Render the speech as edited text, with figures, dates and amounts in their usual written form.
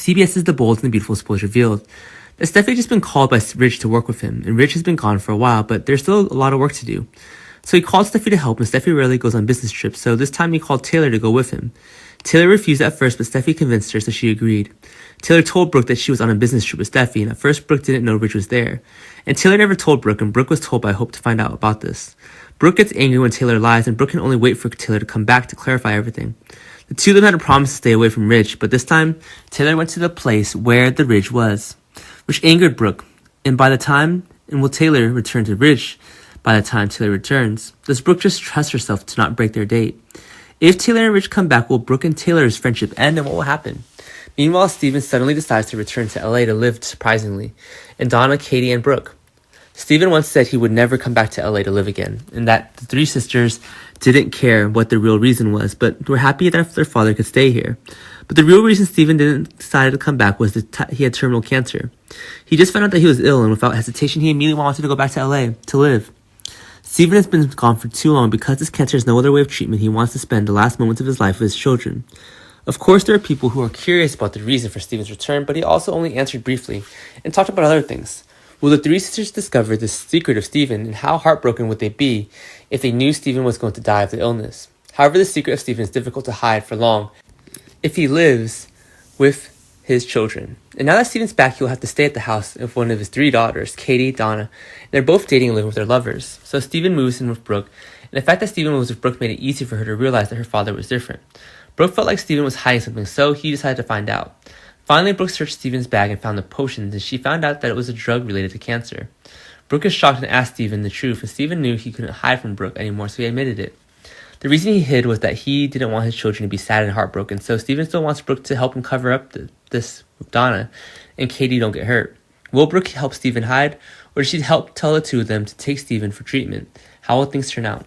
CBS's The Bold and the Beautiful spoilers revealed that Steffi had just been called by Rich to work with him, and Rich has been gone for a while, but there's still a lot of work to do. So he called Steffi to help, and Steffi rarely goes on business trips, so this time he called Taylor to go with him. Taylor refused at first, but Steffi convinced her, so she agreed. Taylor told Brooke that she was on a business trip with Steffi, and at first Brooke didn't know Rich was there. And Taylor never told Brooke, and Brooke was told by Hope to find out about this. Brooke gets angry when Taylor lies, and Brooke can only wait for Taylor to come back to clarify everything. The two of them had a promise to stay away from Rich, but this time, Taylor went to the place where the Ridge was, which angered Brooke. And will Taylor return to Rich by the time Taylor returns? Does Brooke just trust herself to not break their date? If Taylor and Rich come back, will Brooke and Taylor's friendship end, and what will happen? Meanwhile, Steven suddenly decides to return to LA to live, surprisingly, and Donna, Katie, and Brooke. Steven once said he would never come back to LA to live again, and that the three sisters didn't care what the real reason was, but were happy that their father could stay here. But the real reason Steven didn't decide to come back was that he had terminal cancer. He just found out that he was ill, and without hesitation, he immediately wanted to go back to LA to live. Steven has been gone for too long. Because his cancer has no other way of treatment, he wants to spend the last moments of his life with his children. Of course, there are people who are curious about the reason for Steven's return, but he also only answered briefly and talked about other things. Will the three sisters discover the secret of Steven, and how heartbroken would they be if they knew Steven was going to die of the illness? However, the secret of Steven is difficult to hide for long if he lives with his children. And now that Steven's back, he will have to stay at the house of one of his three daughters, Katie, Donna, and they're both dating and living with their lovers. So Steven moves in with Brooke, and the fact that Steven was with Brooke made it easy for her to realize that her father was different. Brooke felt like Steven was hiding something, so he decided to find out. Finally, Brooke searched Steven's bag and found the potions, and she found out that it was a drug related to cancer. Brooke is shocked and asked Steven the truth, and Steven knew he couldn't hide from Brooke anymore, so he admitted it. The reason he hid was that he didn't want his children to be sad and heartbroken, so Steven still wants Brooke to help him cover up this with Donna, and Katie don't get hurt. Will Brooke help Steven hide, or does she help tell the two of them to take Steven for treatment? How will things turn out?